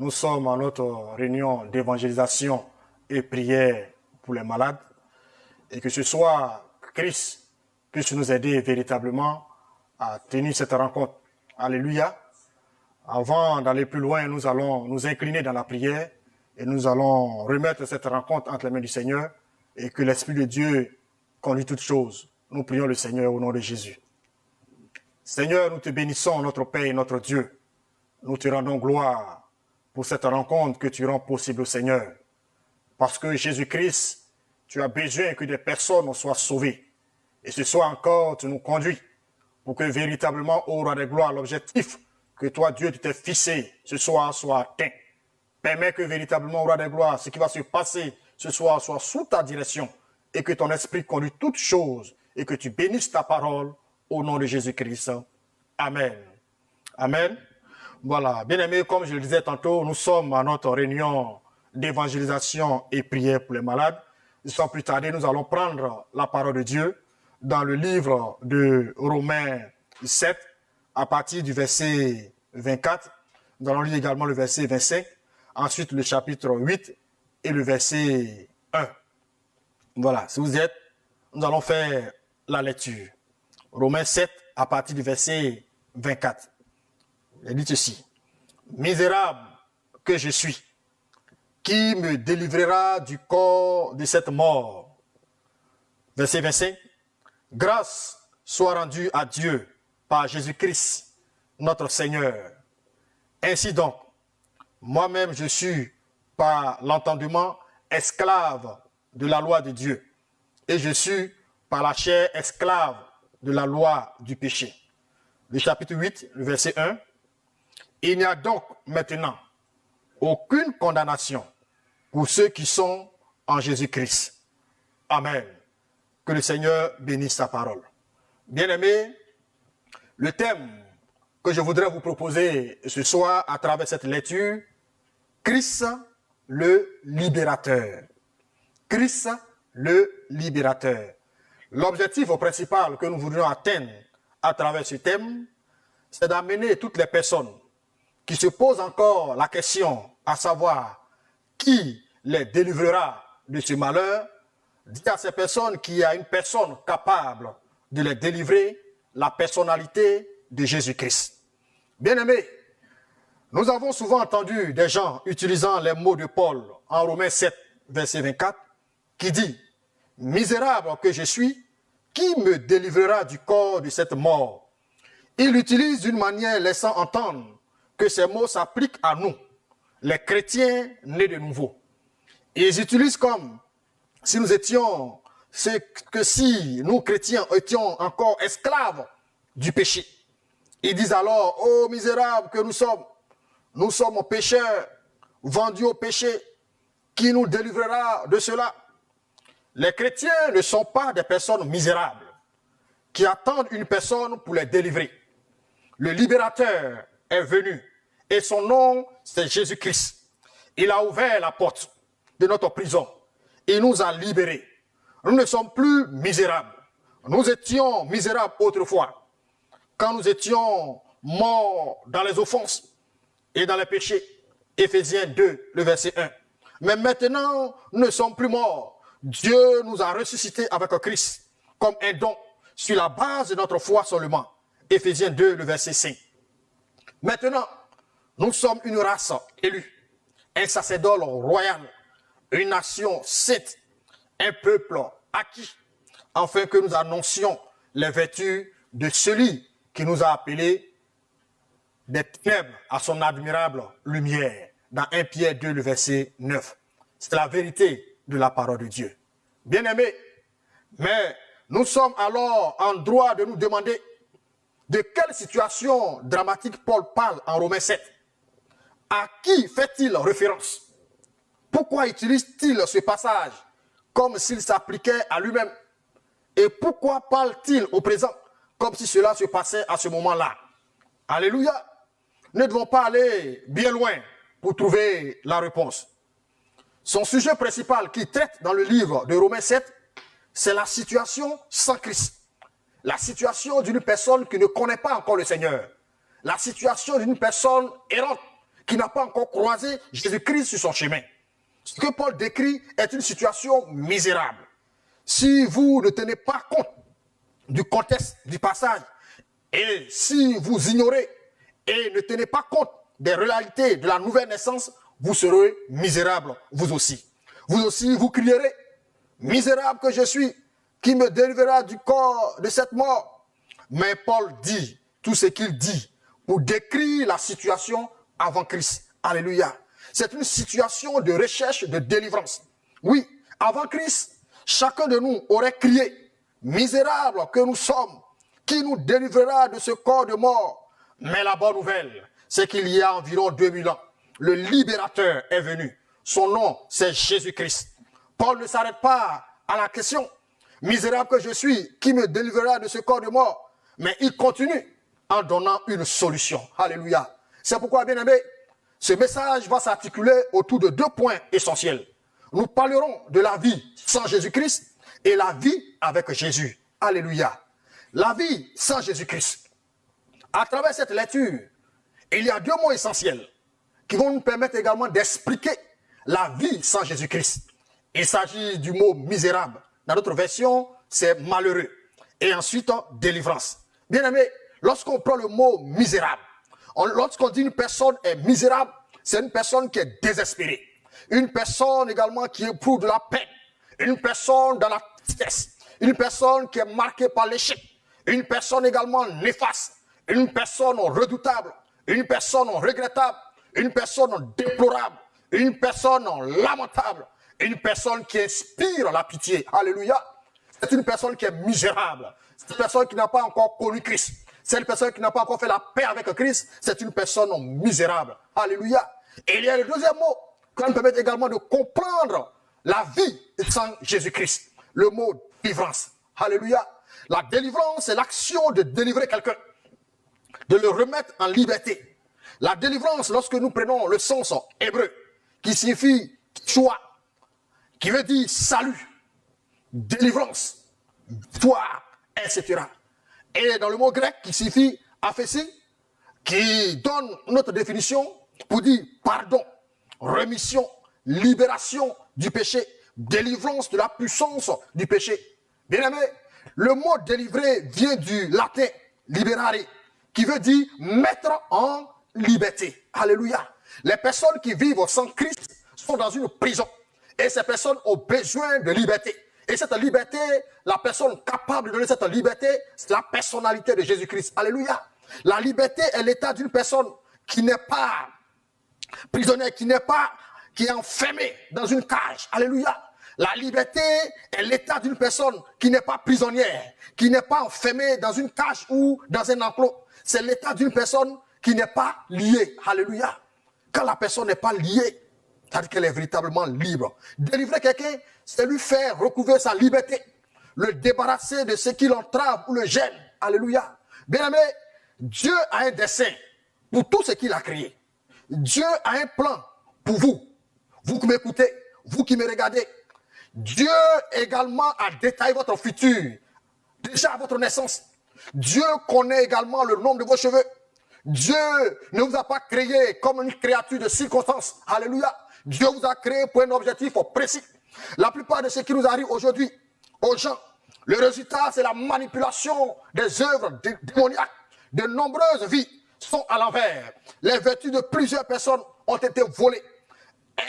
nous sommes à notre réunion d'évangélisation et prière pour les malades. Et que ce soit Christ puisse nous aider véritablement à tenir cette rencontre. Alléluia. Avant d'aller plus loin, nous allons nous incliner dans la prière et nous allons remettre cette rencontre entre les mains du Seigneur et que l'Esprit de Dieu conduit toutes choses. Nous prions le Seigneur au nom de Jésus. Seigneur, nous te bénissons, notre Père et notre Dieu. Nous te rendons gloire pour cette rencontre que tu rends possible au Seigneur. Parce que Jésus-Christ, tu as besoin que des personnes soient sauvées. Et ce soir encore, tu nous conduis pour que véritablement, au roi des gloires, l'objectif que toi, Dieu, tu t'es fixé ce soir soit atteint. Permets que véritablement, au roi des gloires, ce qui va se passer ce soir soit sous ta direction et que ton esprit conduise toutes choses et que tu bénisses ta parole au nom de Jésus-Christ. Amen. Amen. Voilà. Bien-aimés, comme je le disais tantôt, nous sommes à notre réunion d'évangélisation et prière pour les malades. Sans plus tarder, nous allons prendre la parole de Dieu dans le livre de Romains 7, à partir du verset 24. Nous allons lire également le verset 25, ensuite le chapitre 8 et le verset 1. Voilà, si vous y êtes, nous allons faire la lecture. Romains 7, à partir du verset 24. Il dit ceci. « Misérable que je suis, qui me délivrera du corps de cette mort ?» Verset 25. « Grâce soit rendue à Dieu par Jésus-Christ, notre Seigneur. Ainsi donc, moi-même je suis par l'entendement esclave de la loi de Dieu, et je suis par la chair esclave de la loi du péché. » Le chapitre 8, le verset 1. « Il n'y a donc maintenant aucune condamnation pour ceux qui sont en Jésus-Christ. » Amen. Que le Seigneur bénisse sa parole. Bien-aimés, le thème que je voudrais vous proposer ce soir à travers cette lecture, Christ le libérateur. Christ le libérateur. L'objectif principal que nous voudrions atteindre à travers ce thème, c'est d'amener toutes les personnes qui se posent encore la question à savoir qui les délivrera de ce malheur, dit à ces personnes qu'il y a une personne capable de les délivrer, la personnalité de Jésus-Christ. Bien-aimés, nous avons souvent entendu des gens utilisant les mots de Paul en Romains 7, verset 24, qui dit « Misérable que je suis, qui me délivrera du corps de cette mort ?» Il l'utilise d'une manière laissant entendre que ces mots s'appliquent à nous, les chrétiens nés de nouveau. Ils utilisent comme si nous étions, si nous chrétiens étions encore esclaves du péché. Ils disent alors, ô misérables que nous sommes pécheurs, vendus au péché, qui nous délivrera de cela? Les chrétiens ne sont pas des personnes misérables qui attendent une personne pour les délivrer. Le libérateur est venu et son nom, c'est Jésus-Christ. Il a ouvert la porte de notre prison. Il nous a libérés. Nous ne sommes plus misérables. Nous étions misérables autrefois, quand nous étions morts dans les offenses et dans les péchés. Éphésiens 2, le verset 1. Mais maintenant, nous ne sommes plus morts. Dieu nous a ressuscités avec Christ comme un don sur la base de notre foi seulement. Éphésiens 2, le verset 5. Maintenant, nous sommes une race élue, un sacerdoce royal, une nation sainte, un peuple acquis, afin que nous annoncions les vertus de celui qui nous a appelés des ténèbres à son admirable lumière, dans 1 Pierre 2, le verset 9. C'est la vérité de la parole de Dieu. Bien-aimés, mais nous sommes alors en droit de nous demander de quelle situation dramatique Paul parle en Romains 7. À qui fait-il référence? Pourquoi utilise-t-il ce passage comme s'il s'appliquait à lui-même? Et pourquoi parle-t-il au présent comme si cela se passait à ce moment-là? Alléluia! Nous ne devons pas aller bien loin pour trouver la réponse. Son sujet principal qu'il traite dans le livre de Romains 7, c'est la situation sans Christ. La situation d'une personne qui ne connaît pas encore le Seigneur. La situation d'une personne errante qui n'a pas encore croisé Jésus-Christ sur son chemin. Ce que Paul décrit est une situation misérable. Si vous ne tenez pas compte du contexte du passage, et si vous ignorez et ne tenez pas compte des réalités de la nouvelle naissance, vous serez misérable, vous aussi. Vous aussi, vous crierez, misérable que je suis, qui me délivrera du corps de cette mort. Mais Paul dit tout ce qu'il dit pour décrire la situation avant Christ. Alléluia. C'est une situation de recherche, de délivrance. Oui, avant Christ, chacun de nous aurait crié, misérable que nous sommes, qui nous délivrera de ce corps de mort. Mais la bonne nouvelle, c'est qu'il y a environ 2000 ans, le libérateur est venu. Son nom, c'est Jésus-Christ. Paul ne s'arrête pas à la question, misérable que je suis, qui me délivrera de ce corps de mort? Mais il continue en donnant une solution. Alléluia. C'est pourquoi, bien aimé, ce message va s'articuler autour de 2 points essentiels. Nous parlerons de la vie sans Jésus-Christ et la vie avec Jésus. Alléluia. La vie sans Jésus-Christ. À travers cette lecture, il y a 2 mots essentiels qui vont nous permettre également d'expliquer la vie sans Jésus-Christ. Il s'agit du mot misérable. Dans notre version, c'est malheureux. Et ensuite, délivrance. Bien aimé, lorsqu'on prend le mot misérable, lorsqu'on dit une personne est misérable, c'est une personne qui est désespérée. Une personne également qui éprouve de la peine. Une personne dans la tristesse. Une personne qui est marquée par l'échec. Une personne également néfaste. Une personne redoutable. Une personne regrettable. Une personne déplorable. Une personne lamentable. Une personne qui inspire la pitié. Alléluia. C'est une personne qui est misérable. C'est une personne qui n'a pas encore connu Christ. C'est une personne qui n'a pas encore fait la paix avec Christ. C'est une personne misérable. Alléluia. Et il y a le deuxième mot qui nous permet également de comprendre la vie sans Jésus-Christ. Le mot délivrance. Alléluia. La délivrance, c'est l'action de délivrer quelqu'un, de le remettre en liberté. La délivrance, lorsque nous prenons le sens hébreu, qui signifie choix, qui veut dire salut, délivrance, victoire, etc. Et dans le mot grec qui signifie aphésie, qui donne notre définition pour dire pardon, rémission, libération du péché, délivrance de la puissance du péché. Bien aimé, le mot délivrer vient du latin liberare, qui veut dire mettre en liberté. Alléluia. Les personnes qui vivent sans Christ sont dans une prison. Et ces personnes ont besoin de liberté. Et cette liberté, la personne capable de donner cette liberté, c'est la personnalité de Jésus-Christ. Alléluia. La liberté est l'état d'une personne qui n'est pas prisonnière, qui est enfermée dans une cage. Alléluia. La liberté est l'état d'une personne qui n'est pas prisonnière, qui n'est pas enfermée dans une cage ou dans un enclos. C'est l'état d'une personne qui n'est pas liée. Alléluia. Quand la personne n'est pas liée, c'est-à-dire qu'elle est véritablement libre. Délivrer quelqu'un, c'est lui faire recouvrer sa liberté, le débarrasser de ce qui l'entrave ou le gêne. Alléluia. Bien aimé, Dieu a un dessein pour tout ce qu'il a créé. Dieu a un plan pour vous. Vous qui m'écoutez, vous qui me regardez. Dieu également a détaillé votre futur, déjà à votre naissance. Dieu connaît également le nombre de vos cheveux. Dieu ne vous a pas créé comme une créature de circonstance. Alléluia. Dieu vous a créé pour un objectif précis. La plupart de ce qui nous arrive aujourd'hui aux gens, le résultat, c'est la manipulation des œuvres démoniaques. De nombreuses vies sont à l'envers. Les vertus de plusieurs personnes ont été volées,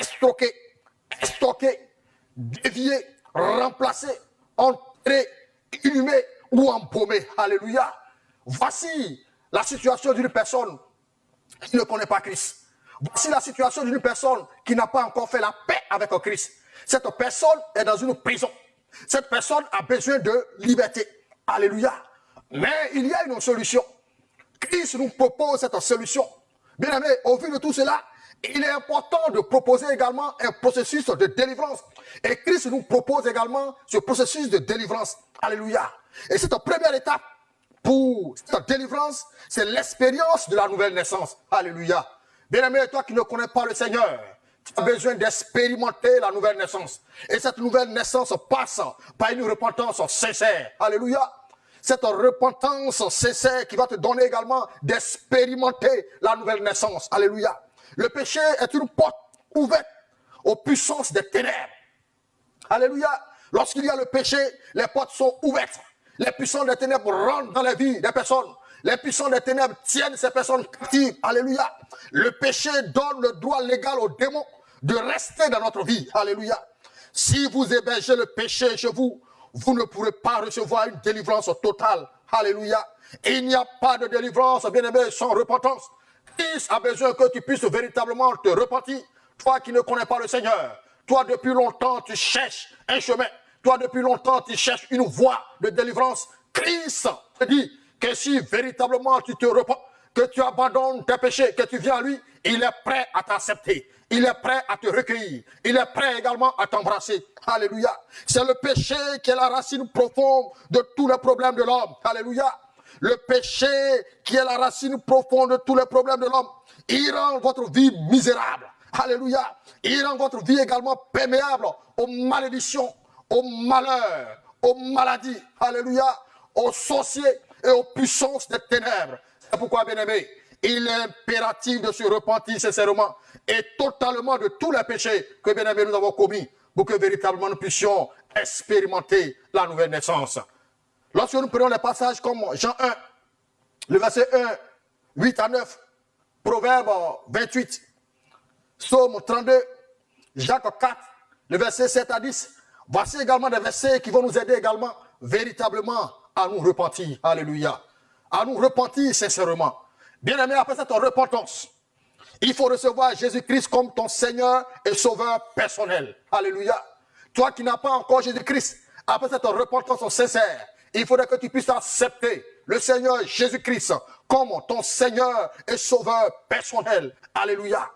stockées, déviées, remplacées, enterrées, inhumées ou embaumées. Alléluia. Voici la situation d'une personne qui ne connaît pas Christ. Voici la situation d'une personne qui n'a pas encore fait la paix avec Christ. Cette personne est dans une prison. Cette personne a besoin de liberté. Alléluia. Mais il y a une solution. Christ nous propose cette solution. Bien aimé, au vu de tout cela, il est important de proposer également un processus de délivrance. Et Christ nous propose également ce processus de délivrance. Alléluia. Et cette première étape pour cette délivrance, c'est l'expérience de la nouvelle naissance. Alléluia. Bien aimé, toi qui ne connais pas le Seigneur, tu as besoin d'expérimenter la nouvelle naissance. Et cette nouvelle naissance passe par une repentance sincère. Alléluia. Cette repentance sincère qui va te donner également d'expérimenter la nouvelle naissance. Alléluia. Le péché est une porte ouverte aux puissances des ténèbres. Alléluia. Lorsqu'il y a le péché, les portes sont ouvertes. Les puissances des ténèbres rentrent dans la vie des personnes. Les puissances des ténèbres tiennent ces personnes captives. Alléluia. Le péché donne le droit légal aux démons de rester dans notre vie. Alléluia. Si vous hébergez le péché chez vous, vous ne pourrez pas recevoir une délivrance totale. Alléluia. Il n'y a pas de délivrance, bien-aimé, sans repentance. Christ a besoin que tu puisses véritablement te repentir. Toi qui ne connais pas le Seigneur, toi depuis longtemps tu cherches un chemin. Toi depuis longtemps tu cherches une voie de délivrance. Christ te dit que si véritablement tu te repens, que tu abandonnes tes péchés, que tu viens à lui, il est prêt à t'accepter. Il est prêt à te recueillir. Il est prêt également à t'embrasser. Alléluia. C'est le péché qui est la racine profonde de tous les problèmes de l'homme. Alléluia. Le péché qui est la racine profonde de tous les problèmes de l'homme. Il rend votre vie misérable. Alléluia. Il rend votre vie également perméable aux malédictions, aux malheurs, aux maladies. Alléluia. Aux sorciers et aux puissances des ténèbres. C'est pourquoi, bien-aimé, il est impératif de se repentir sincèrement et totalement de tous les péchés que, bien-aimé, nous avons commis pour que véritablement nous puissions expérimenter la nouvelle naissance. Lorsque nous prenons les passages comme Jean 1, le verset 1, 8 à 9, Proverbe 28, Psaume 32, Jacques 4, le verset 7 à 10, voici également des versets qui vont nous aider également véritablement à nous repentir. Alléluia. À nous repentir sincèrement. Bien-aimé, après cette repentance, il faut recevoir Jésus-Christ comme ton Seigneur et Sauveur personnel. Alléluia. Toi qui n'as pas encore Jésus-Christ, après cette repentance sincère, il faudrait que tu puisses accepter le Seigneur Jésus-Christ comme ton Seigneur et Sauveur personnel. Alléluia.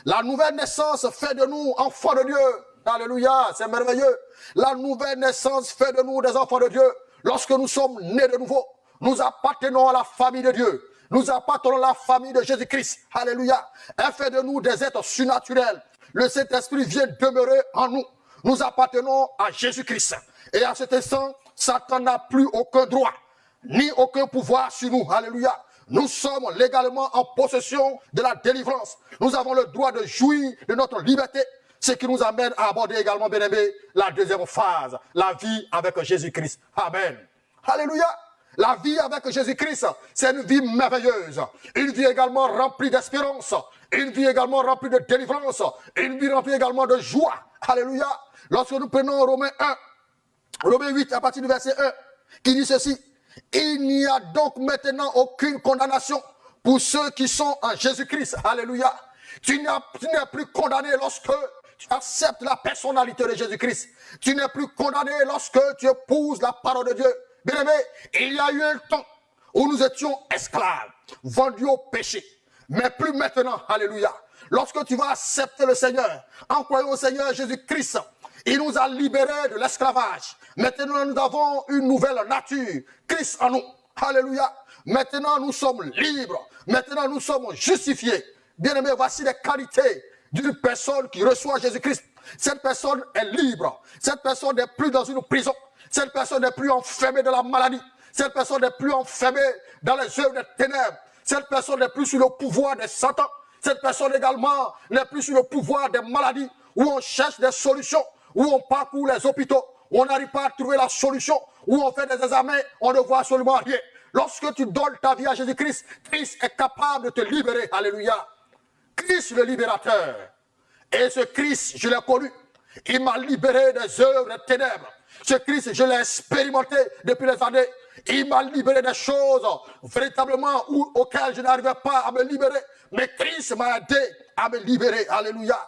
La nouvelle naissance fait de nous enfants de Dieu. Alléluia, c'est merveilleux. La nouvelle naissance fait de nous des enfants de Dieu. Lorsque nous sommes nés de nouveau, nous appartenons à la famille de Dieu. Nous appartenons à la famille de Jésus-Christ. Alléluia. Elle fait de nous des êtres surnaturels. Le Saint-Esprit vient demeurer en nous. Nous appartenons à Jésus-Christ. Et à cet instant, Satan n'a plus aucun droit, ni aucun pouvoir sur nous. Alléluia. Nous sommes légalement en possession de la délivrance. Nous avons le droit de jouir de notre liberté. Ce qui nous amène à aborder également, bien aimé, la deuxième phase, la vie avec Jésus-Christ. Amen. Alléluia. La vie avec Jésus-Christ, c'est une vie merveilleuse. Une vie également remplie d'espérance. Une vie également remplie de délivrance. Une vie remplie également de joie. Alléluia. Lorsque nous prenons Romains 1, Romains 8 à partir du verset 1, qui dit ceci. Il n'y a donc maintenant aucune condamnation pour ceux qui sont en Jésus-Christ. Alléluia. Tu n'es plus condamné lorsque tu acceptes la personnalité de Jésus-Christ. Tu n'es plus condamné lorsque tu épouses la parole de Dieu. Bien-aimé, il y a eu un temps où nous étions esclaves, vendus au péché. Mais plus maintenant, alléluia. Lorsque tu vas accepter le Seigneur, en croyant au Seigneur Jésus-Christ, il nous a libérés de l'esclavage. Maintenant, nous avons une nouvelle nature. Christ en nous. Alléluia. Maintenant, nous sommes libres. Maintenant, nous sommes justifiés. Bien-aimés, voici les qualités d'une personne qui reçoit Jésus-Christ. Cette personne est libre. Cette personne n'est plus dans une prison. Cette personne n'est plus enfermée dans la maladie. Cette personne n'est plus enfermée dans les œuvres des ténèbres. Cette personne n'est plus sous le pouvoir de Satan. Cette personne également n'est plus sous le pouvoir des maladies où on cherche des solutions, où on parcourt les hôpitaux, où on n'arrive pas à trouver la solution, où on fait des examens, on ne voit absolument rien. Lorsque tu donnes ta vie à Jésus-Christ, Christ est capable de te libérer. Alléluia. Christ le libérateur. Et ce Christ, je l'ai connu. Il m'a libéré des œuvres des ténèbres. Ce Christ, je l'ai expérimenté depuis les années. Il m'a libéré des choses véritablement auxquelles je n'arrivais pas à me libérer. Mais Christ m'a aidé à me libérer. Alléluia.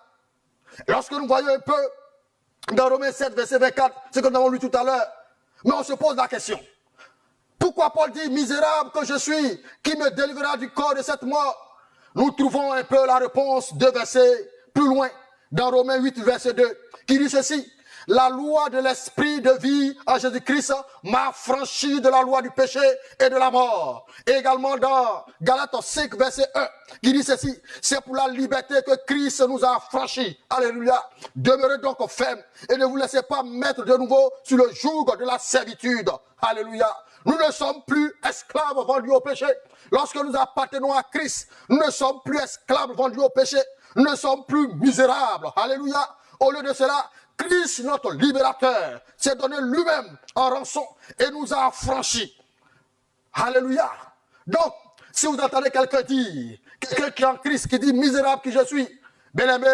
Lorsque nous voyons un peu dans Romains 7, verset 24, ce que nous avons lu tout à l'heure, mais on se pose la question. Pourquoi Paul dit, misérable que je suis, qui me délivrera du corps de cette mort? Nous trouvons un peu la réponse 2 versets plus loin, dans Romains 8, verset 2, qui dit ceci. la loi de l'esprit de vie en Jésus-Christ m'a affranchi de la loi du péché et de la mort. Et également dans Galates 5, verset 1, qui dit ceci, c'est pour la liberté que Christ nous a affranchis. Alléluia. Demeurez donc fermes et ne vous laissez pas mettre de nouveau sur le joug de la servitude. Alléluia. Nous ne sommes plus esclaves vendus au péché. Lorsque nous appartenons à Christ, nous ne sommes plus esclaves vendus au péché. Nous ne sommes plus misérables. Alléluia. Au lieu de cela, Christ, notre libérateur, s'est donné lui-même en rançon et nous a affranchis. Alléluia. Donc, si vous entendez quelqu'un dire, quelqu'un qui est en Christ, qui dit misérable que je suis, bien aimé,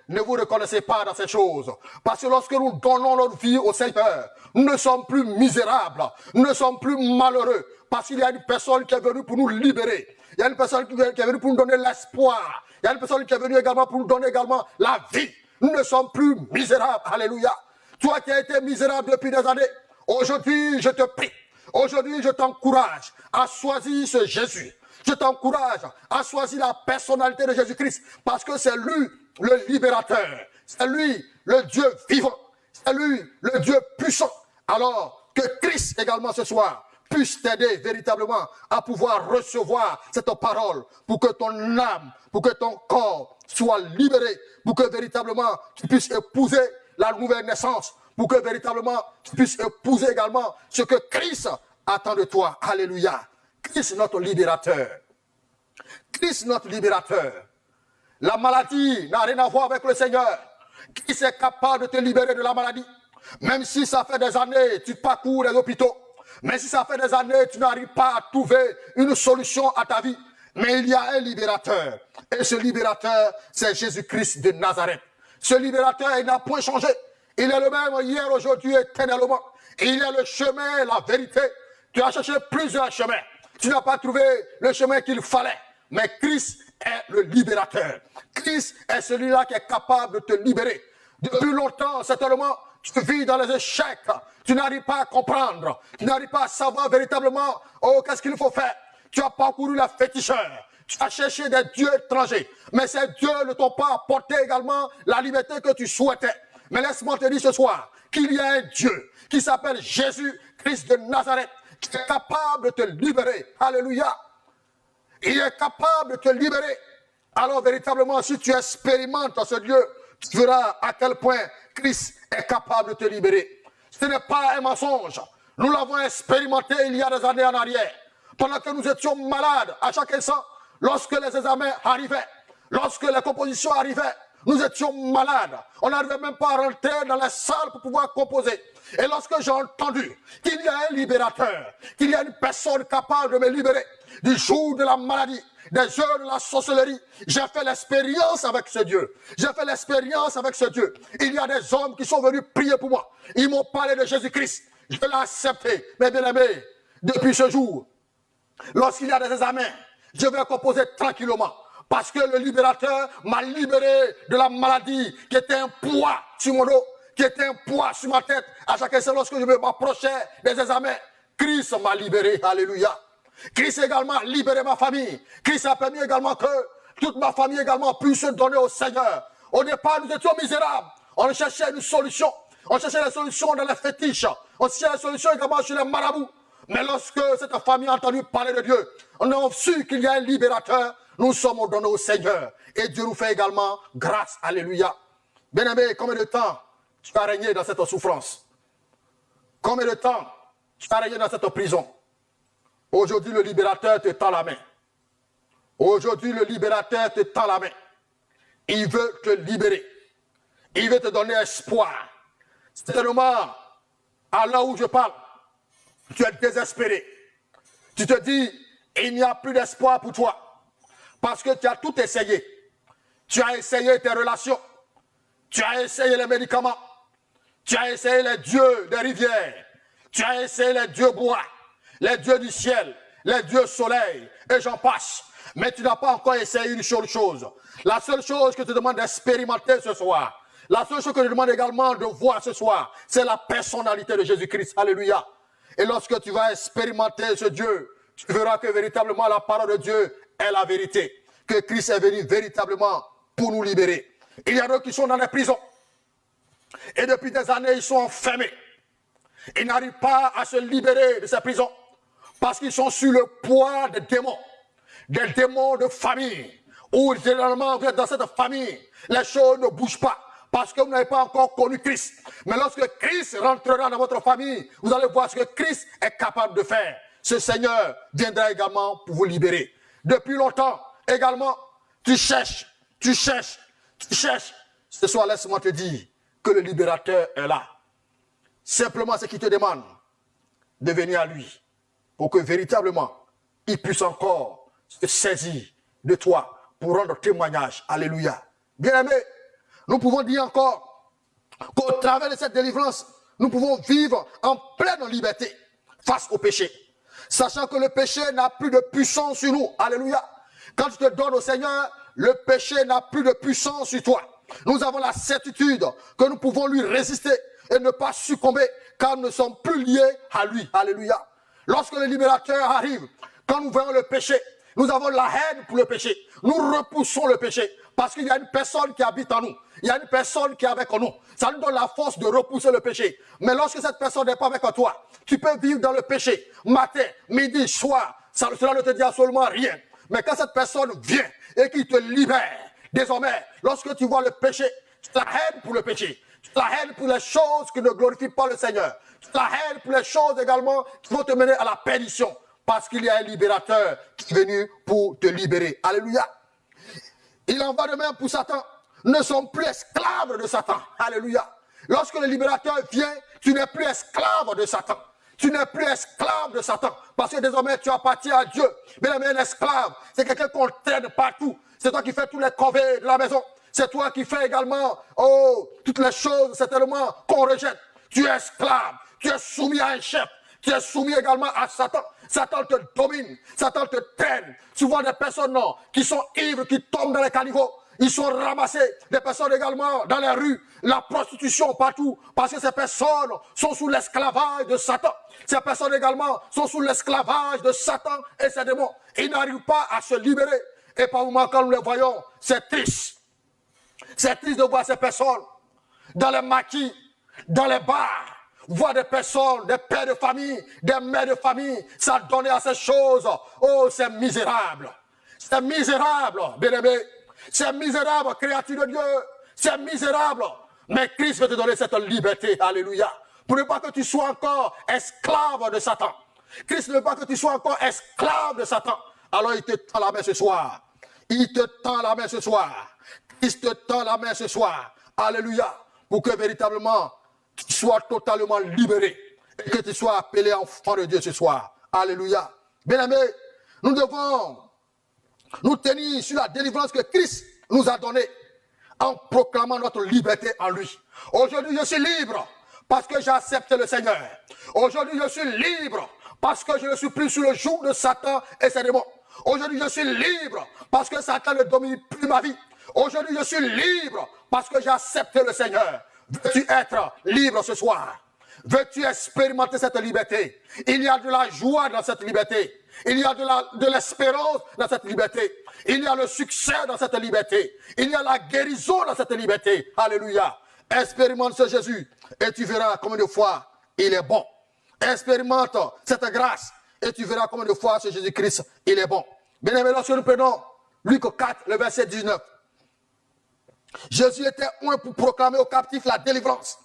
ne vous reconnaissez pas dans ces choses. Parce que lorsque nous donnons notre vie au Seigneur, nous ne sommes plus misérables, nous ne sommes plus malheureux. Parce qu'il y a une personne qui est venue pour nous libérer. Il y a une personne qui est venue pour nous donner l'espoir. Il y a une personne qui est venue également pour nous donner également la vie. Nous ne sommes plus misérables. Alléluia. Toi qui as été misérable depuis des années, aujourd'hui je te prie. Aujourd'hui je t'encourage à choisir ce Jésus. Je t'encourage à choisir la personnalité de Jésus-Christ. Parce que c'est lui le libérateur. C'est lui le Dieu vivant. C'est lui le Dieu puissant. Alors que Christ également ce soir puisse t'aider véritablement à pouvoir recevoir cette parole pour que ton âme, pour que ton corps soit libéré, pour que véritablement tu puisses épouser la nouvelle naissance, pour que véritablement tu puisses épouser également ce que Christ attend de toi. Alléluia. Christ notre libérateur. Christ notre libérateur. La maladie n'a rien à voir avec le Seigneur. Christ est capable de te libérer de la maladie. Même si ça fait des années, tu parcours les hôpitaux. Même si ça fait des années, tu n'arrives pas à trouver une solution à ta vie. Mais il y a un libérateur. Et ce libérateur, c'est Jésus-Christ de Nazareth. Ce libérateur, il n'a point changé. Il est le même hier, aujourd'hui, éternellement. Et il est le chemin, la vérité. Tu as cherché plusieurs chemins. Tu n'as pas trouvé le chemin qu'il fallait. Mais Christ est le libérateur. Christ est celui-là qui est capable de te libérer. Depuis longtemps, certainement, tu vis dans les échecs. Tu n'arrives pas à comprendre. Tu n'arrives pas à savoir véritablement, oh, qu'est-ce qu'il faut faire. Tu as parcouru la féticheur. Tu as cherché des dieux étrangers. Mais ces dieux ne t'ont pas apporté également la liberté que tu souhaitais. Mais laisse-moi te dire ce soir qu'il y a un Dieu qui s'appelle Jésus-Christ de Nazareth, qui est capable de te libérer. Alléluia. Il est capable de te libérer. Alors véritablement, si tu expérimentes ce Dieu, tu verras à quel point Christ est capable de te libérer. Ce n'est pas un mensonge. Nous l'avons expérimenté il y a des années en arrière. Pendant que nous étions malades à chaque instant, lorsque les examens arrivaient, lorsque les compositions arrivaient, nous étions malades. On n'arrivait même pas à rentrer dans la salle pour pouvoir composer. Et lorsque j'ai entendu qu'il y a un libérateur, qu'il y a une personne capable de me libérer du joug de la maladie, des heures de la sorcellerie, j'ai fait l'expérience avec ce Dieu. J'ai fait l'expérience avec ce Dieu. Il y a des hommes qui sont venus prier pour moi. Ils m'ont parlé de Jésus-Christ. Je l'ai accepté. Mais bien aimé, depuis ce jour, lorsqu'il y a des examens, je vais composer tranquillement. Parce que le libérateur m'a libéré de la maladie qui était un poids sur mon dos, qui était un poids sur ma tête. À chaque instant, lorsque je m'approchais des examens, Christ m'a libéré. Alléluia. Christ également a libéré ma famille. Christ a permis également que toute ma famille également puisse se donner au Seigneur. Au départ, nous étions misérables. On cherchait une solution. On cherchait la solution dans les fétiches. On cherchait la solution également chez les marabouts. Mais lorsque cette famille a entendu parler de Dieu, on a su qu'il y a un libérateur. Nous sommes donnés au Seigneur. Et Dieu nous fait également grâce. Alléluia. Bien-aimé, combien de temps tu as régné dans cette souffrance? Combien de temps tu as régné dans cette prison? Aujourd'hui, le libérateur te tend la main. Aujourd'hui, le libérateur te tend la main. Il veut te libérer. Il veut te donner espoir. Certainement, à l'heure où je parle, tu es désespéré. Tu te dis, il n'y a plus d'espoir pour toi. Parce que tu as tout essayé. Tu as essayé tes relations. Tu as essayé les médicaments. Tu as essayé les dieux des rivières. Tu as essayé les dieux bois, les dieux du ciel, les dieux soleil, et j'en passe. Mais tu n'as pas encore essayé une seule chose. La seule chose que je te demande d'expérimenter ce soir, la seule chose que je demande également de voir ce soir, c'est la personnalité de Jésus-Christ. Alléluia. Et lorsque tu vas expérimenter ce Dieu, tu verras que véritablement la parole de Dieu est la vérité. Que Christ est venu véritablement pour nous libérer. Il y a d'autres qui sont dans les prisons. Et depuis des années, ils sont enfermés. Ils n'arrivent pas à se libérer de ces prisons parce qu'ils sont sur le poids des démons de famille. Où généralement, vous êtes dans cette famille, les choses ne bougent pas parce que vous n'avez pas encore connu Christ. Mais lorsque Christ rentrera dans votre famille, vous allez voir ce que Christ est capable de faire. Ce Seigneur viendra également pour vous libérer. Depuis longtemps, également, tu cherches. Ce soir, laisse-moi te dire que le libérateur est là. Simplement, ce qu'il te demande, de venir à lui, pour que véritablement, il puisse encore se saisir de toi, pour rendre témoignage. Alléluia. Bien-aimés, nous pouvons dire encore qu'au travers de cette délivrance, nous pouvons vivre en pleine liberté face au péché. Sachant que le péché n'a plus de puissance sur nous. Alléluia. Quand tu te donnes au Seigneur, le péché n'a plus de puissance sur toi. Nous avons la certitude que nous pouvons lui résister et ne pas succomber car nous ne sommes plus liés à lui. Alléluia. Lorsque le libérateur arrive, quand nous voyons le péché, nous avons la haine pour le péché. Nous repoussons le péché parce qu'il y a une personne qui habite en nous. Il y a une personne qui est avec nous. Ça nous donne la force de repousser le péché. Mais lorsque cette personne n'est pas avec toi, tu peux vivre dans le péché matin, midi, soir. Cela ne te dit absolument rien. Mais quand cette personne vient et qu'il te libère, désormais, lorsque tu vois le péché, tu as la haine pour le péché. Tu as la haine pour les choses qui ne glorifient pas le Seigneur. Tu as la haine pour les choses également qui vont te mener à la perdition. Parce qu'il y a un libérateur qui est venu pour te libérer. Alléluia. Il en va de même pour Satan. Nous ne sommes plus esclaves de Satan. Alléluia. Lorsque le libérateur vient, tu n'es plus esclave de Satan. Tu n'es plus esclave de Satan. Parce que désormais, tu appartiens à Dieu. Mais un esclave, c'est quelqu'un qu'on traîne partout. C'est toi qui fais tous les corvées de la maison. C'est toi qui fais également, toutes les choses, certainement, qu'on rejette. Tu es esclave. Tu es soumis à un chef. Tu es soumis également à Satan. Satan te domine. Satan te traîne. Souvent des personnes non, qui sont ivres, qui tombent dans les caniveaux. Ils sont ramassés. Des personnes également dans les rues. La prostitution partout. Parce que ces personnes sont sous l'esclavage de Satan. Ces personnes également sont sous l'esclavage de Satan et ses démons. Ils n'arrivent pas à se libérer. Et par moments, quand nous les voyons, c'est triste. C'est triste de voir ces personnes dans les maquis, dans les bars. Voir des personnes, des pères de famille, des mères de famille, s'adonner à ces choses. Oh, c'est misérable. C'est misérable, bien-aimé. C'est misérable, créature de Dieu. C'est misérable. Mais Christ veut te donner cette liberté. Alléluia. Pour ne pas que tu sois encore esclave de Satan. Christ ne veut pas que tu sois encore esclave de Satan. Alors il te tend la main ce soir. Il te tend la main ce soir. Christ te tend la main ce soir. Alléluia. Pour que véritablement, tu sois totalement libéré et que tu sois appelé enfant de Dieu ce soir. Alléluia. Bien-aimés, nous devons nous tenir sur la délivrance que Christ nous a donnée en proclamant notre liberté en lui. Aujourd'hui, je suis libre parce que j'ai accepté le Seigneur. Aujourd'hui, je suis libre parce que je ne suis plus sous le joug de Satan et ses démons. Aujourd'hui, je suis libre parce que Satan ne domine plus ma vie. Aujourd'hui, je suis libre parce que j'ai accepté le Seigneur. Veux-tu être libre ce soir? Veux-tu expérimenter cette liberté? Il y a de la joie dans cette liberté. Il y a de l'espérance dans cette liberté. Il y a le succès dans cette liberté. Il y a la guérison dans cette liberté. Alléluia. Expérimente ce Jésus et tu verras combien de fois il est bon. Expérimente cette grâce et tu verras combien de fois ce Jésus-Christ il est bon. Bien aimé, lorsque nous prenons Luc 4, le verset 19. Jésus était oint pour proclamer aux captifs la délivrance,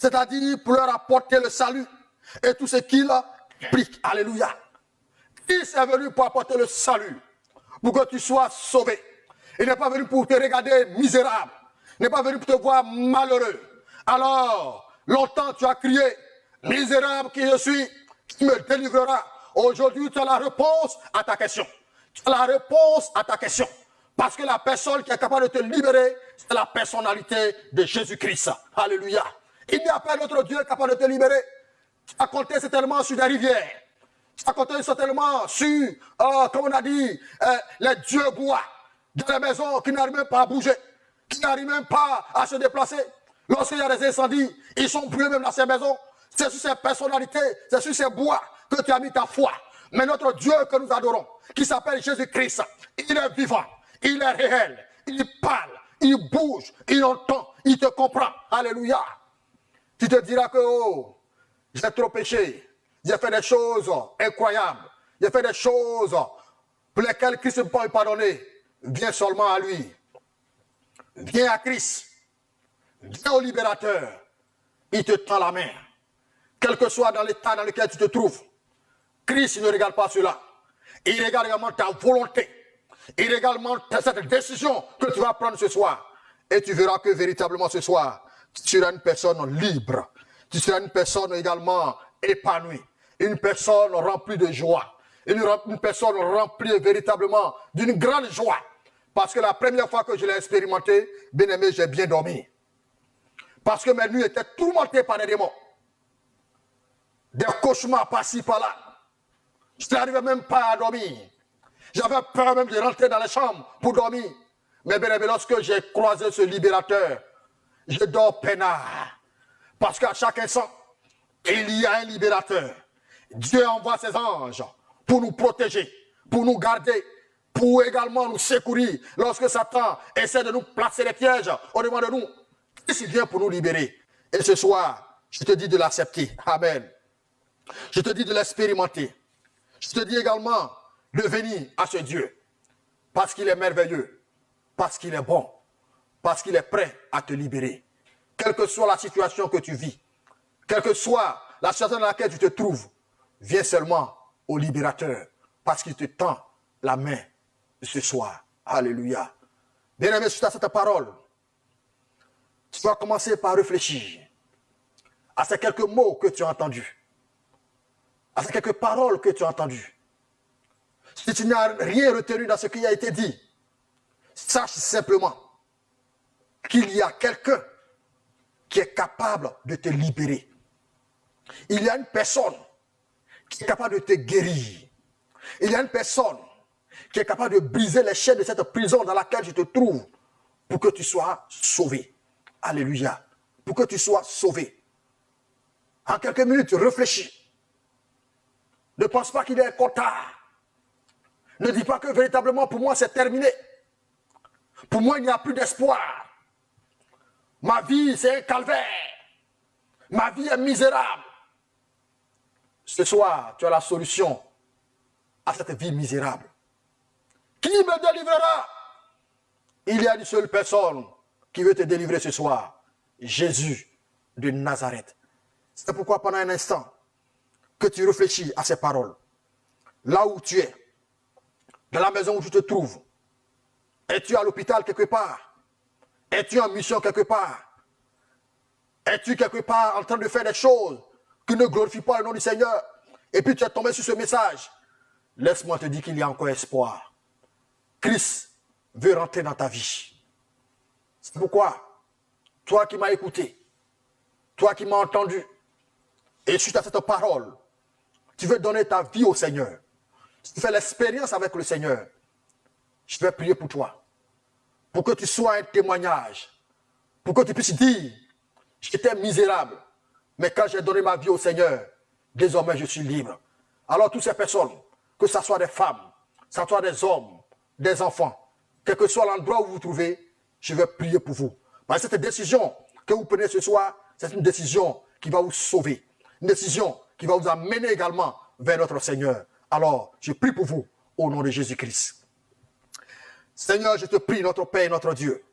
c'est-à-dire pour leur apporter le salut et tout ce qu'il implique. Alléluia. Christ est venu pour apporter le salut, pour que tu sois sauvé. Il n'est pas venu pour te regarder misérable. Il n'est pas venu pour te voir malheureux. Alors, longtemps tu as crié, misérable qui je suis, qui me délivrera. Aujourd'hui, tu as la réponse à ta question. Tu as la réponse à ta question. Parce que la personne qui est capable de te libérer, c'est la personnalité de Jésus-Christ. Alléluia. Il n'y a pas d'autre Dieu capable de te libérer. Tu as compté certainement sur des rivières. Tu as compté certainement sur, comme on a dit, les dieux bois de la maison qui n'arrivent même pas à bouger, qui n'arrivent même pas à se déplacer. Lorsqu'il y a des incendies, ils sont brûlés même dans ces maisons. C'est sur ces personnalités, c'est sur ces bois que tu as mis ta foi. Mais notre Dieu que nous adorons, qui s'appelle Jésus-Christ, il est vivant. Il est réel, il parle, il bouge, il entend, il te comprend. Alléluia. Tu te diras que, oh, j'ai trop péché. J'ai fait des choses incroyables. J'ai fait des choses pour lesquelles Christ ne peut pas me pardonner. Viens seulement à lui. Viens à Christ. Viens au libérateur. Il te tend la main. Quel que soit dans l'état dans lequel tu te trouves, Christ ne regarde pas cela. Il regarde également ta volonté. Il regarde également cette décision que tu vas prendre ce soir. Et tu verras que véritablement ce soir, tu seras une personne libre. Tu seras une personne également épanouie. Une personne remplie de joie. Une personne remplie véritablement d'une grande joie. Parce que la première fois que je l'ai expérimenté, bien aimé, j'ai bien dormi. Parce que mes nuits étaient tourmentées par des démons. Des cauchemars par-ci, par-là. Je n'arrivais même pas à dormir. J'avais peur même de rentrer dans les chambres pour dormir. Mais bien aimé, lorsque j'ai croisé ce libérateur, je dors peinard. Parce qu'à chaque instant, il y a un libérateur. Dieu envoie ses anges pour nous protéger, pour nous garder, pour également nous secourir. Lorsque Satan essaie de nous placer des pièges au-devant de nous, il vient pour nous libérer. Et ce soir, je te dis de l'accepter. Amen. Je te dis de l'expérimenter. Je te dis également de venir à ce Dieu. Parce qu'il est merveilleux. Parce qu'il est bon. Parce qu'il est prêt à te libérer. Quelle que soit la situation que tu vis. Quelle que soit la situation dans laquelle tu te trouves. Viens seulement au libérateur. Parce qu'il te tend la main ce soir. Alléluia. Bien-aimé, suite à cette parole, tu vas commencer par réfléchir à ces quelques mots que tu as entendus. À ces quelques paroles que tu as entendues. Si tu n'as rien retenu dans ce qui a été dit, sache simplement qu'il y a quelqu'un qui est capable de te libérer. Il y a une personne qui est capable de te guérir. Il y a une personne qui est capable de briser les chaînes de cette prison dans laquelle tu te trouves pour que tu sois sauvé. Alléluia. Pour que tu sois sauvé. En quelques minutes, réfléchis. Ne pense pas qu'il est encore tard. Ne dis pas que véritablement pour moi c'est terminé. Pour moi il n'y a plus d'espoir. Ma vie c'est un calvaire. Ma vie est misérable. Ce soir, tu as la solution à cette vie misérable. Qui me délivrera? Il y a une seule personne qui veut te délivrer ce soir. Jésus de Nazareth. C'est pourquoi pendant un instant, que tu réfléchis à ces paroles. Là où tu es, dans la maison où tu te trouves, es-tu à l'hôpital quelque part? Es-tu en mission quelque part? Es-tu quelque part en train de faire des choses qui ne glorifient pas le nom du Seigneur? Et puis tu es tombé sur ce message. Laisse-moi te dire qu'il y a encore espoir. Christ veut rentrer dans ta vie. C'est pourquoi, toi qui m'as écouté, toi qui m'as entendu, et suite à cette parole, tu veux donner ta vie au Seigneur. Si tu fais l'expérience avec le Seigneur, je vais prier pour toi. Pour que tu sois un témoignage. Pour que tu puisses dire, j'étais misérable. Mais quand j'ai donné ma vie au Seigneur, désormais je suis libre. Alors toutes ces personnes, que ce soit des femmes, que ce soit des hommes, des enfants, quel que soit l'endroit où vous vous trouvez, je vais prier pour vous. Parce que cette décision que vous prenez ce soir, c'est une décision qui va vous sauver. Une décision qui va vous amener également vers notre Seigneur. Alors, je prie pour vous au nom de Jésus-Christ. Seigneur, je te prie, notre Père et notre Dieu,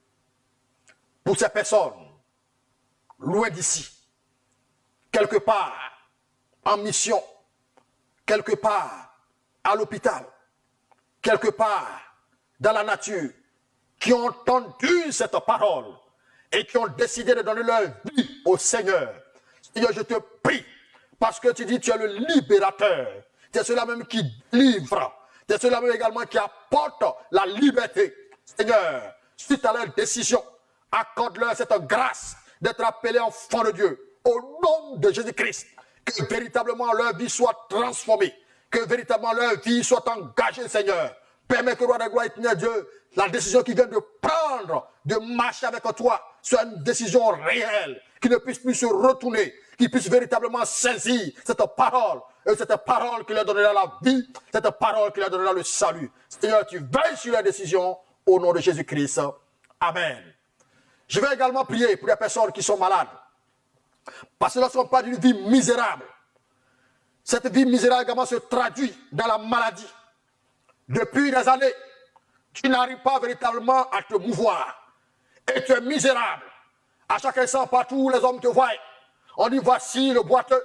pour ces personnes, loin d'ici, quelque part, en mission, quelque part, à l'hôpital, quelque part, dans la nature, qui ont entendu cette parole et qui ont décidé de donner leur vie au Seigneur. Seigneur, je te prie, parce que tu dis tu es le libérateur. Tu es celui-là même qui livre. Tu es celui-là même également qui apporte la liberté. Seigneur, suite à leur décision, accorde-leur cette grâce d'être appelés enfants de Dieu. Au nom de Jésus-Christ, que véritablement leur vie soit transformée. Que véritablement leur vie soit engagée, Seigneur. Permets que, roi de gloire, éternel Dieu, la décision qu'ils viennent de prendre, de marcher avec toi, soit une décision réelle, qui ne puisse plus se retourner, qui puisse véritablement saisir cette parole, et cette parole qui leur donnera la vie, cette parole qui leur donnera le salut. Seigneur, tu veilles sur la décision au nom de Jésus-Christ. Amen. Je vais également prier pour les personnes qui sont malades. Parce que lorsqu'on parle d'une vie misérable, cette vie misérable également se traduit dans la maladie. Depuis des années, tu n'arrives pas véritablement à te mouvoir. Et tu es misérable. À chaque instant, partout, les hommes te voient. On dit, voici le boiteux,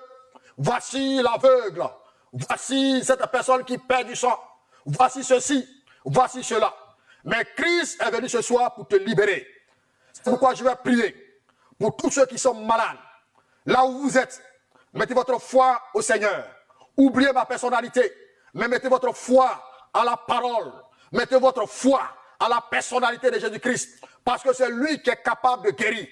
voici l'aveugle, voici cette personne qui perd du sang, voici ceci, voici cela. Mais Christ est venu ce soir pour te libérer. C'est pourquoi je vais prier pour tous ceux qui sont malades. Là où vous êtes, mettez votre foi au Seigneur. Oubliez ma personnalité, mais mettez votre foi à la parole. Mettez votre foi à la personnalité de Jésus-Christ, parce que c'est lui qui est capable de guérir.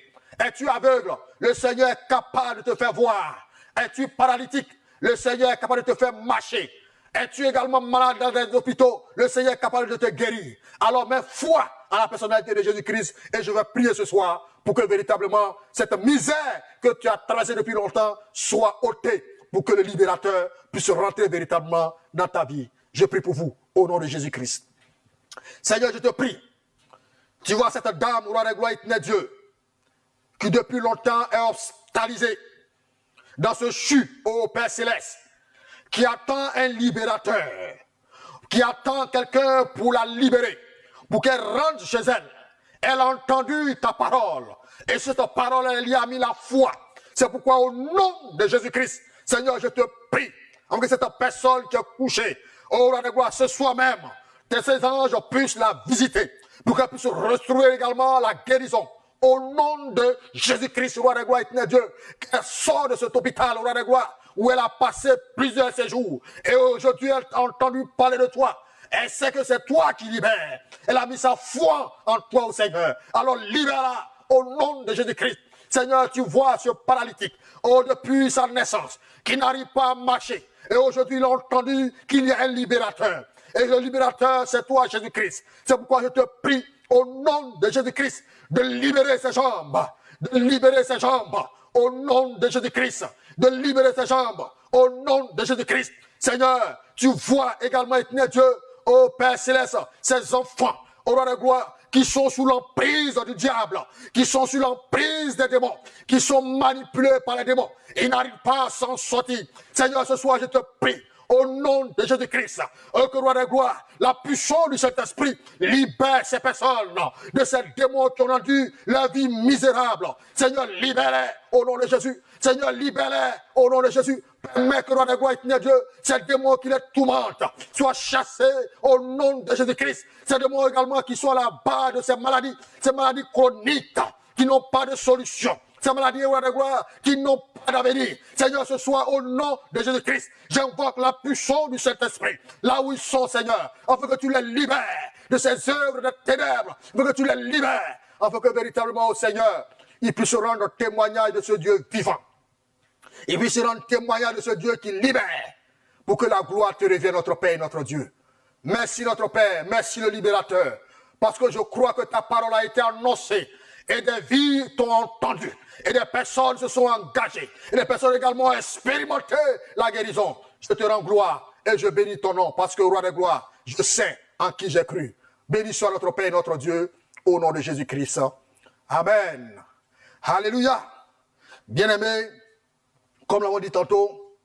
Es-tu aveugle? Le Seigneur est capable de te faire voir. Es-tu paralytique? Le Seigneur est capable de te faire marcher. Es-tu également malade dans des hôpitaux? Le Seigneur est capable de te guérir. Alors mets foi à la personnalité de Jésus-Christ et je vais prier ce soir pour que véritablement cette misère que tu as traversée depuis longtemps soit ôtée, pour que le libérateur puisse rentrer véritablement dans ta vie. Je prie pour vous au nom de Jésus-Christ. Seigneur, je te prie. Tu vois cette dame, roi de gloire, éternel Dieu, qui depuis longtemps est hospitalisée dans ce CHU au Père Céleste, qui attend un libérateur, qui attend quelqu'un pour la libérer, pour qu'elle rentre chez elle. Elle a entendu ta parole, et cette parole, elle y a mis la foi. C'est pourquoi au nom de Jésus-Christ, Seigneur, je te prie, afin que cette personne qui est couchée, oh roi de gloire, ce soir même, que ces anges puissent la visiter, pour qu'elle puisse retrouver également la guérison. Au nom de Jésus-Christ, roi de gloire, éternel Dieu, qu'elle sort de cet hôpital, roi de gloire, où elle a passé plusieurs séjours. Et aujourd'hui, elle a entendu parler de toi. Elle sait que c'est toi qui libères. Elle a mis sa foi en toi, au Seigneur. Alors libère-la au nom de Jésus-Christ. Seigneur, tu vois ce paralytique, oh, depuis sa naissance, qui n'arrive pas à marcher. Et aujourd'hui, il a entendu qu'il y a un libérateur. Et le libérateur, c'est toi, Jésus-Christ. C'est pourquoi je te prie, au nom de Jésus-Christ, de libérer ses jambes, de libérer ses jambes, au nom de Jésus-Christ, de libérer ses jambes, au nom de Jésus-Christ. Seigneur, tu vois également, éternel Dieu, ô Père Céleste, ces enfants, au roi de gloire, qui sont sous l'emprise du diable, qui sont sous l'emprise des démons, qui sont manipulés par les démons. Ils n'arrivent pas à s'en sortir. Seigneur, ce soir, je te prie, au nom de Jésus-Christ, que roi de gloire, la puissance du Saint-Esprit libère ces personnes de ces démons qui ont rendu leur vie misérable. Seigneur, libère-les au nom de Jésus. Seigneur, libère-les au nom de Jésus. Permets que roi de gloire, éternel Dieu, ces démons qui les tourmentent soient chassés au nom de Jésus-Christ. Ces démons également qui sont à la base de ces maladies chroniques qui n'ont pas de solution. Ces maladies, roi de gloire, qui n'ont pas d'avenir. Seigneur, ce soir, au nom de Jésus-Christ, j'invoque la puissance du Saint-Esprit, là où ils sont, Seigneur, afin que tu les libères de ces œuvres de ténèbres, afin que tu les libères, afin que véritablement, au Seigneur, ils puissent rendre témoignage de ce Dieu vivant. Ils puissent rendre témoignage de ce Dieu qui libère, pour que la gloire te revienne, notre Père et notre Dieu. Merci, notre Père, merci le libérateur, parce que je crois que ta parole a été annoncée, et des vies t'ont entendu, et des personnes se sont engagées, et des personnes également ont expérimenté la guérison. Je te rends gloire et je bénis ton nom, parce que roi de gloire, je sais en qui j'ai cru. Béni soit notre Père et notre Dieu, au nom de Jésus-Christ. Amen. Alléluia. Bien-aimés, comme l'avons dit tantôt,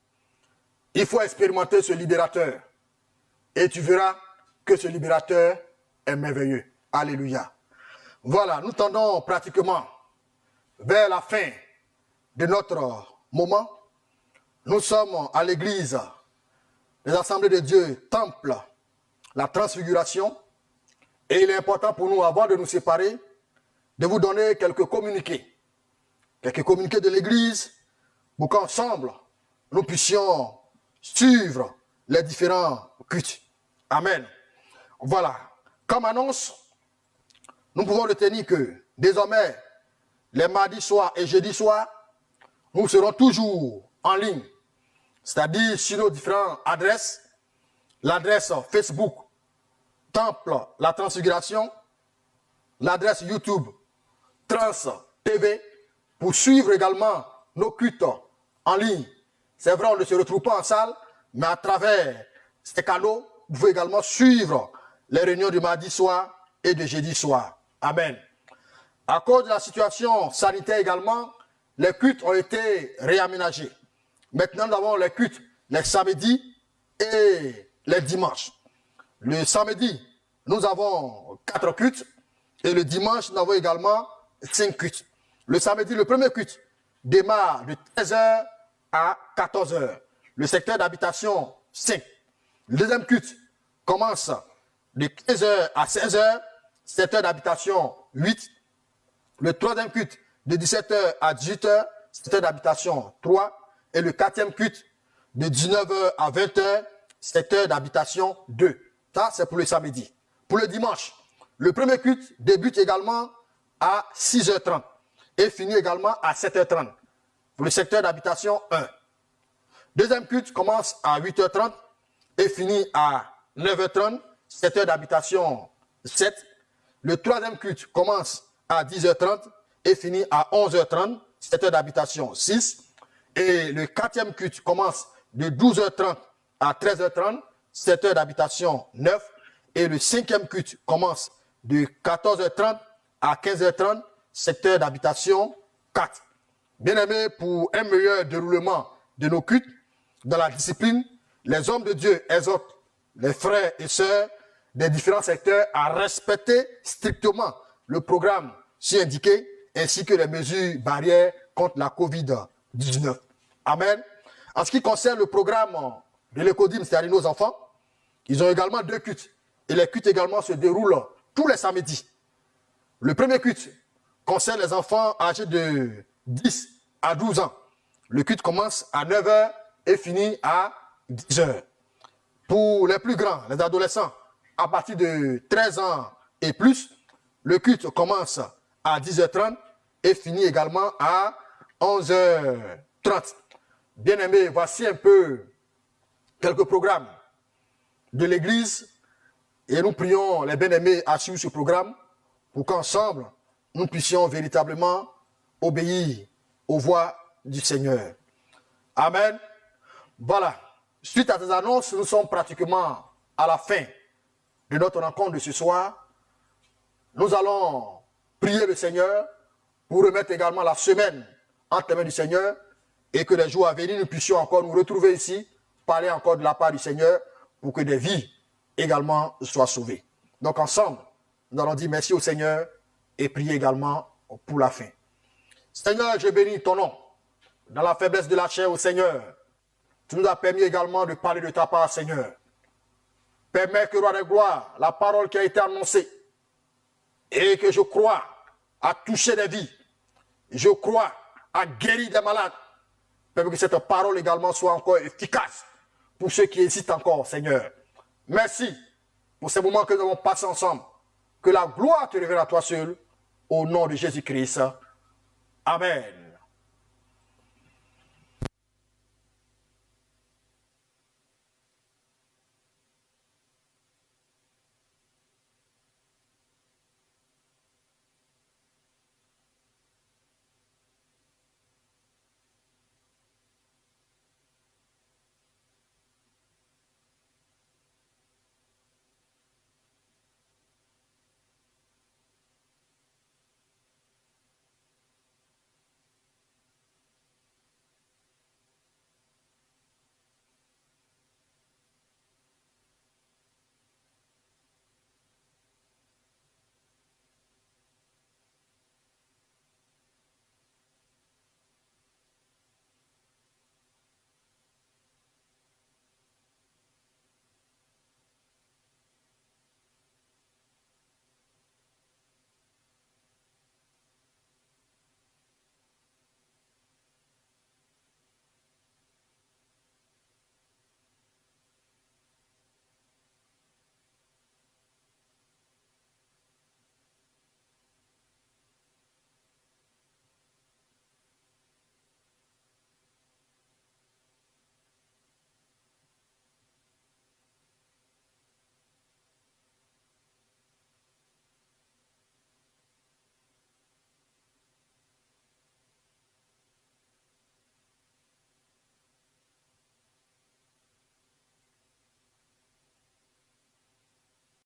il faut expérimenter ce libérateur. Et tu verras que ce libérateur est merveilleux. Alléluia. Voilà, nous tendons pratiquement vers la fin de notre moment. Nous sommes à l'église des Assemblées de Dieu, Temple, la Transfiguration. Et il est important pour nous, avant de nous séparer, de vous donner quelques communiqués. Quelques communiqués de l'église pour qu'ensemble, nous puissions suivre les différents cultes. Amen. Voilà. Comme annonce, nous pouvons retenir que désormais, les mardis soirs et jeudis soirs, nous serons toujours en ligne. C'est-à-dire sur nos différentes adresses. L'adresse Facebook, Temple, la Transfiguration. L'adresse YouTube, Trans TV, pour suivre également nos cultes en ligne. C'est vrai, on ne se retrouve pas en salle, mais à travers ces canaux, vous pouvez également suivre les réunions du mardi soir et du jeudi soir. Amen. À cause de la situation sanitaire également, les cultes ont été réaménagés. Maintenant, nous avons les cultes les samedis et les dimanches. Le samedi, nous avons 4 cultes et le dimanche, nous avons également 5 cultes. Le samedi, le premier culte démarre de 13h à 14h. Le secteur d'habitation, 5. Le deuxième culte commence de 15h à 16h. Secteur d'habitation, 8. Le troisième culte de 17h à 18h. Secteur d'habitation, 3. Et le quatrième culte de 19h à 20h. Secteur d'habitation, 2. Ça, c'est pour le samedi. Pour le dimanche, le premier culte débute également à 6h30 et finit également à 7h30. Pour le secteur d'habitation 1. Deuxième culte commence à 8h30 et finit à 9h30, secteur d'habitation 7. Le troisième culte commence à 10h30 et finit à 11h30, secteur d'habitation 6. Et le quatrième culte commence de 12h30 à 13h30, secteur d'habitation 9. Et le cinquième culte commence de 14h30 à 15h30, secteur d'habitation 4. Bien-aimés, pour un meilleur déroulement de nos cultes dans la discipline, les hommes de Dieu exhortent les frères et sœurs des différents secteurs à respecter strictement le programme ci indiqué ainsi que les mesures barrières contre la COVID-19. Amen. En ce qui concerne le programme de l'écodime, c'est-à-dire nos enfants, ils ont également 2 cultes. Et les cultes également se déroulent tous les samedis. Le premier culte concerne les enfants âgés de 10 à 12 ans. Le culte commence à 9h et finit à 10h. Pour les plus grands, les adolescents, à partir de 13 ans et plus, le culte commence à 10h30 et finit également à 11h30. Bien-aimés, voici un peu quelques programmes de l'Église et nous prions les bien-aimés à suivre ce programme pour qu'ensemble, nous puissions véritablement obéir aux voix du Seigneur. Amen. Voilà. Suite à ces annonces, nous sommes pratiquement à la fin de notre rencontre de ce soir. Nous allons prier le Seigneur pour remettre également la semaine entre les mains du Seigneur et que les jours à venir, nous puissions encore nous retrouver ici, parler encore de la part du Seigneur pour que des vies également soient sauvées. Donc ensemble, nous allons dire merci au Seigneur et prier également pour la fin. Seigneur, je bénis ton nom. Dans la faiblesse de la chair au Seigneur, tu nous as permis également de parler de ta part, Seigneur. Permets que, roi de gloire, la parole qui a été annoncée et que je crois à toucher des vies, je crois à guérir des malades. Permets que cette parole également soit encore efficace pour ceux qui hésitent encore, Seigneur. Merci pour ces moments que nous avons passés ensemble. Que la gloire te revienne à toi seul, au nom de Jésus-Christ. Amen.